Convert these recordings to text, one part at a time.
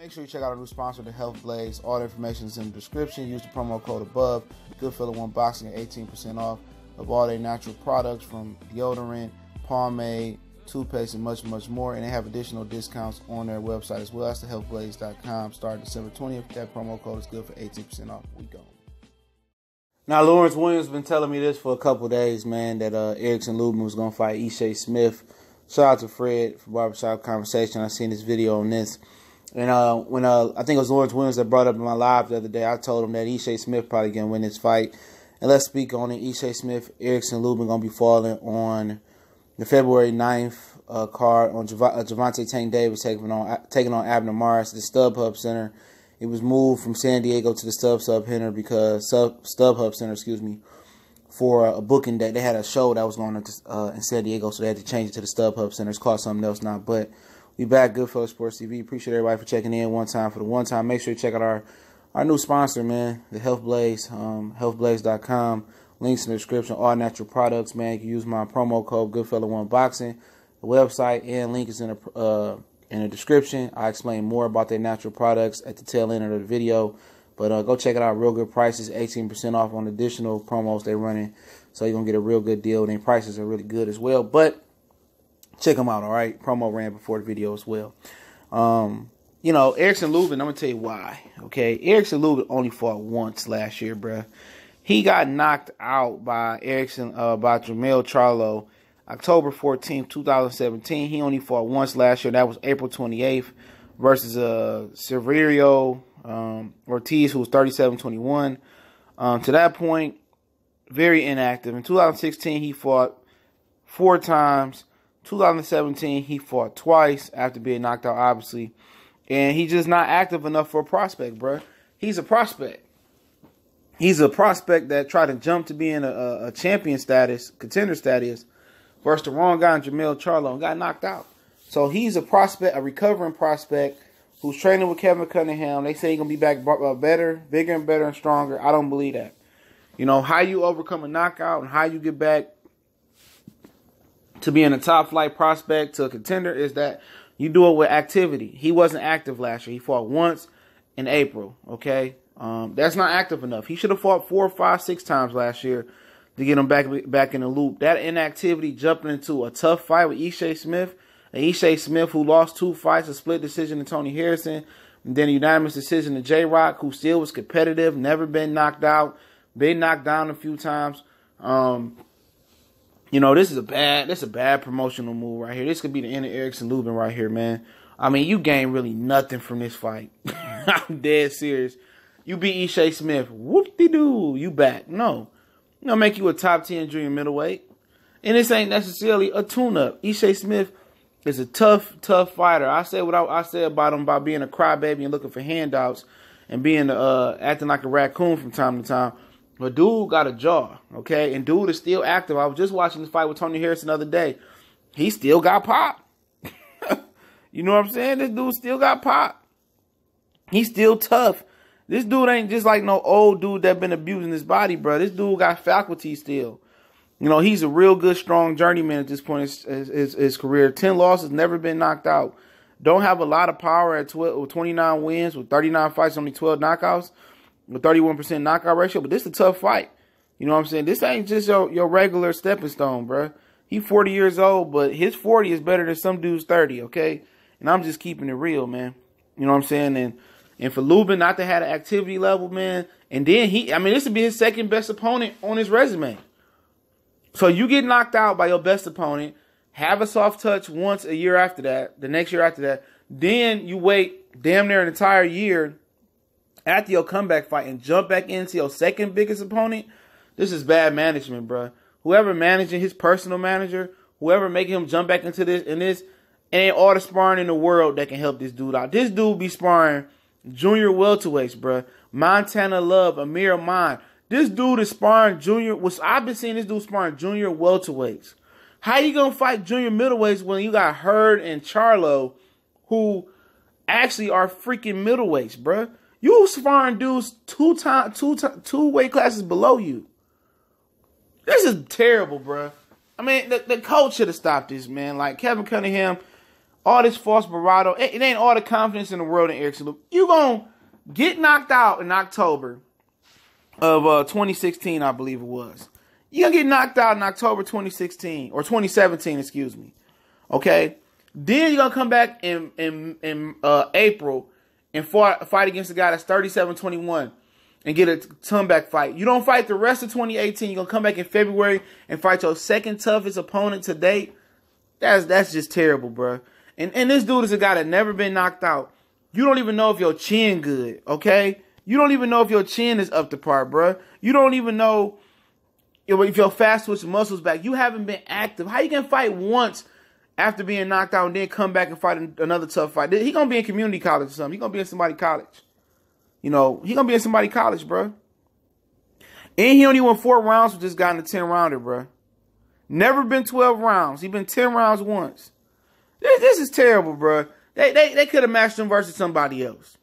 Make sure you check out our new sponsor, the Health Blaze. All the information is in the description. Use the promo code above. Goodfella1 Boxing at 18% off of all their natural products from deodorant, pomade, toothpaste, and much, much more. And they have additional discounts on their website as well. That's thehealthblaze.com. Starting December 20th. That promo code is good for 18% off. We go. Now, Lawrence Williams has been telling me this for a couple days, man, that Erickson Lubin was going to fight Ishe Smith. Shout out to Fred for Barbershop Conversation. I seen this video on this. And when I think it was Lawrence Williams that brought up in my live the other day, I told him that Ishe Smith probably going to win this fight. And let's speak on it. Ishe Smith, Erickson Lubin going to be falling on the February 9th card on Javante Tank Davis taking on Abner Morris at the StubHub Center. It was moved from San Diego to the StubHub Center because StubHub Center, for a booking that they had a show that was going on in San Diego, so they had to change it to the StubHub Center. It's called something else now, but we back, Goodfella Sports TV. Appreciate everybody for checking in one time. For the one time, make sure you check out our new sponsor, man, the Health Blaze, healthblaze.com. Links in the description. All natural products, man. You can use my promo code Goodfella1 Boxing. The website and link is in the description. I explain more about their natural products at the tail end of the video. But go check it out. Real good prices, 18% off on additional promos they're running. So you're going to get a real good deal. And their prices are really good as well. But check them out, all right? Promo ran before the video as well. You know, Erickson Lubin, I'm going to tell you why, okay? Erickson Lubin only fought once last year, bruh. He got knocked out by by Jermell Charlo, October 14th, 2017. He only fought once last year. That was April 28th versus Severio Ortiz, who was 37-21. To that point, very inactive. In 2016, he fought 4 times. 2017, he fought twice after being knocked out, obviously. And he's just not active enough for a prospect, bro. He's a prospect. He's a prospect that tried to jump to being a champion status, contender status, versus the wrong guy in Jermell Charlo and got knocked out. So he's a prospect, a recovering prospect who's training with Kevin Cunningham. They say he's going to be back better, bigger and better and stronger. I don't believe that. You know, how you overcome a knockout and how you get back to being a top flight prospect to a contender is that you do it with activity. He wasn't active last year. He fought once in April, okay? That's not active enough. He should have fought 4, 5, 6 times last year to get him back in the loop. That inactivity jumping into a tough fight with Ishe Smith, Ishe Smith who lost 2 fights, a split decision to Tony Harrison, and then a unanimous decision to J-Rock, who still was competitive, never been knocked out, been knocked down a few times. You know, this is a bad promotional move right here. This could be the end of Erickson Lubin right here, man. I mean, you gain really nothing from this fight. I'm dead serious. You beat Ishe Smith. Whoop-de-doo. You back. No. You know, make you a top 10 junior middleweight. And this ain't necessarily a tune-up. Ishe Smith is a tough fighter. I said what I said about him about being a crybaby and looking for handouts and being acting like a raccoon from time to time. But dude got a jaw, okay? And dude is still active. I was just watching this fight with Tony Harrison the other day. He still got pop. You know what I'm saying? This dude still got pop. He's still tough. This dude ain't just like no old dude that been abusing his body, bro. This dude got faculty still. You know, he's a real good, strong journeyman at this point in his career. 10 losses, never been knocked out. Don't have a lot of power at 29 wins with 39 fights, only 12 knockouts. With 31% knockout ratio, but this is a tough fight. You know what I'm saying? This ain't just your regular stepping stone, bro. He 40 years old, but his 40 is better than some dude's 30, okay? And I'm just keeping it real, man. You know what I'm saying? And for Lubin not to have an activity level, man, and then this would be his second best opponent on his resume. So you get knocked out by your best opponent, have a soft touch once a year after that, the next year after that, then you wait damn near an entire year after your comeback fight and jump back into your second biggest opponent. This is bad management, bro. Whoever managing his personal manager, whoever making him jump back into this, ain't all the sparring in the world that can help this dude out. This dude be sparring junior welterweights, bro. Montana Love, Amir Ahman. This dude is sparring I've been seeing this dude sparring junior welterweights. How you gonna fight junior middleweights when you got Hurd and Charlo, who actually are freaking middleweights, bro? You sparring dudes two weight classes below you. This is terrible, bro. I mean, the coach should have stopped this, man. Like, Kevin Cunningham, all this false bravado. It ain't all the confidence in the world in Erickson Lubin. You gonna get knocked out in October of 2016, I believe it was. You gonna get knocked out in October 2016 or 2017, excuse me. Okay, then you're gonna come back in April and fight against a guy that's 37-21 and get a comeback fight. You don't fight the rest of 2018. You're gonna come back in February and fight your second toughest opponent to date. That's just terrible, bro. And this dude is a guy that never been knocked out. You don't even know if your chin good, okay? You don't even know if your chin is up to par, bro. You don't even know if your fast twitch muscles back. You haven't been active. How you can fight once after being knocked out and then come back and fight another tough fight? He gonna be in community college or something. He gonna be in somebody's college. You know, he gonna be in somebody's college, bro. And he only won 4 rounds with this guy in the 10-rounder, bro. Never been 12 rounds. He been 10 rounds once. This is terrible, bro. They could have matched him versus somebody else.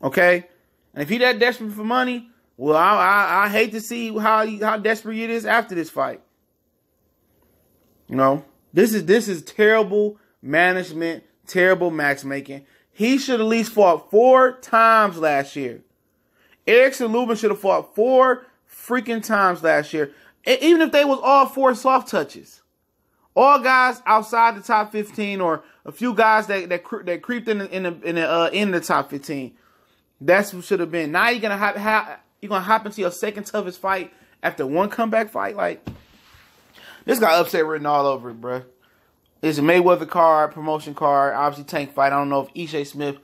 Okay? And if he that desperate for money, well, I hate to see how desperate it is after this fight. You know? This is terrible management, terrible matchmaking. He should at least fought 4 times last year. Erickson Lubin should have fought 4 freaking times last year. Even if they was all 4 soft touches. All guys outside the top 15 or a few guys that creeped in the top 15. That's what should have been. Now you're gonna hop into your second toughest fight after 1 comeback fight. Like, this got upset written all over it, bro. It's a Mayweather card, promotion card, obviously tank fight. I don't know if Ishe Smith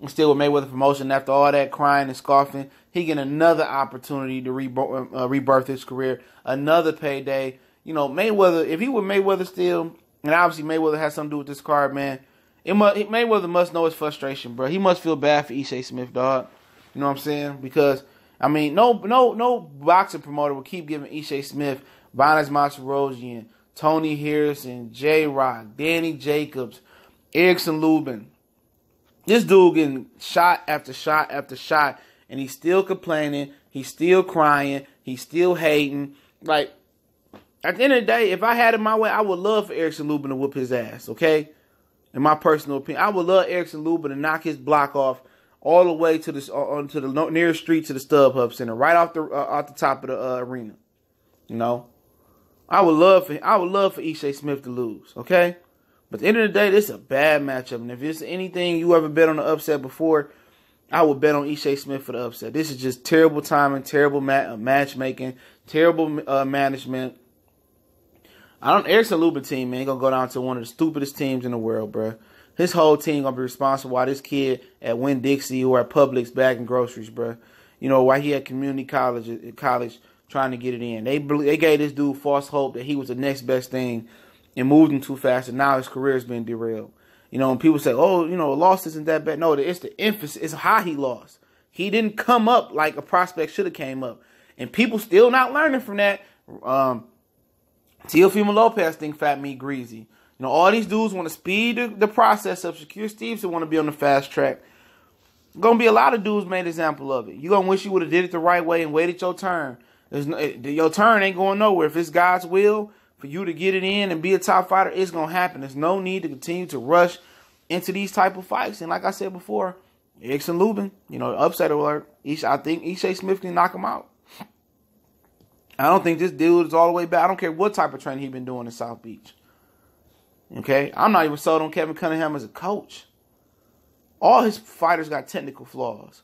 is still with Mayweather promotion after all that crying and scoffing. He get another opportunity to rebirth his career, another payday. You know, Mayweather, if he were Mayweather still, and obviously Mayweather has something to do with this card, man, Mayweather must know his frustration, bro. He must feel bad for Ishe Smith, dog. You know what I'm saying? Because, I mean, no boxing promoter will keep giving Ishe Smith, Vanes Masarosian, Tony Harrison, J-Rock, Danny Jacobs, Erickson Lubin. This dude getting shot after shot after shot, and he's still complaining, he's still crying, he's still hating. Like, at the end of the day, if I had it my way, I would love for Erickson Lubin to whoop his ass, okay? In my personal opinion, I would love Erickson Lubin to knock his block off all the way to onto the nearest street to the StubHub Center, right off the top of the arena. You know, I would love for Ishe Smith to lose, okay? But at the end of the day, this is a bad matchup, and if it's anything you ever bet on the upset before, I would bet on Ishe Smith for the upset. This is just terrible timing, terrible matchmaking, terrible management. Erickson Lubin team, man, gonna go down to one of the stupidest teams in the world, bro. His whole team gonna be responsible why this kid at Winn-Dixie or at Publix bagging groceries, bro. You know, why he at community college trying to get it in. They gave this dude false hope that he was the next best thing and moved him too fast, and now his career has been derailed. You know, and people say, oh, you know, a loss isn't that bad. No, it's the emphasis. It's how he lost. He didn't come up like a prospect should have came up. And people still not learning from that. Teofimo Lopez think fat meat greasy. You know, all these dudes want to speed the process up. Shakur Stevenson want to be on the fast track. Gonna be a lot of dudes made example of it. You gonna wish you would have did it the right way and waited your turn. Your turn ain't going nowhere. If it's God's will for you to get it in and be a top fighter, it's gonna happen. There's no need to continue to rush into these type of fights. And like I said before, Erickson Lubin, you know, upset alert. I think Ishe Smith can knock him out. I don't think this dude is all the way back. I don't care what type of training he's been doing in South Beach. Okay? I'm not even sold on Kevin Cunningham as a coach. All his fighters got technical flaws.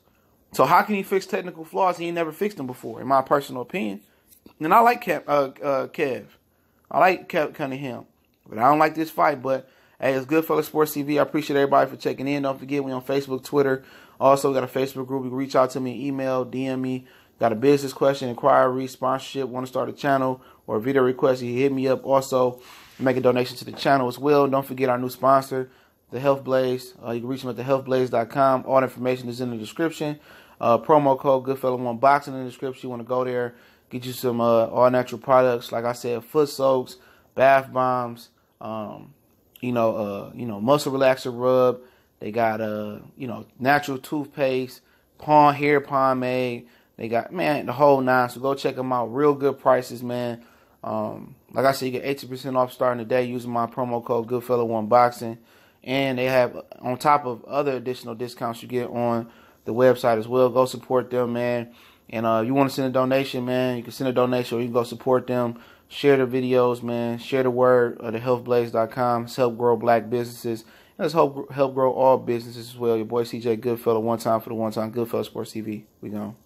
So how can he fix technical flaws? He ain't never fixed them before, in my personal opinion. And I like Kev. I like Kevin Cunningham. But I don't like this fight. But, hey, it's Goodfellas Sports TV. I appreciate everybody for checking in. Don't forget, we on Facebook, Twitter. Also, got a Facebook group. You can reach out to me, email, DM me. Got a business question, inquiry, sponsorship, want to start a channel, or a video request, you hit me up. Also, make a donation to the channel as well. Don't forget our new sponsor, The Health Blaze. You can reach them at thehealthblaze.com. All the information is in the description. Promo code Goodfellow1 Boxing in the description. You want to go there, get you some all-natural products. Like I said, foot soaks, bath bombs, muscle relaxer rub. They got, natural toothpaste, hair pomade. They got, man, the whole 9. So go check them out. Real good prices, man. Like I said, you get 80% off starting today using my promo code Goodfellow1 Boxing. And they have, on top of other additional discounts you get on the website as well. Go support them, man. And you want to send a donation, man, you can send a donation or you can go support them. Share the videos, man. Share the word of the healthblaze.com. Let's help grow black businesses. And let's help grow all businesses as well. Your boy CJ Goodfellow, one time for the one time. Goodfellow Sports TV. We gone.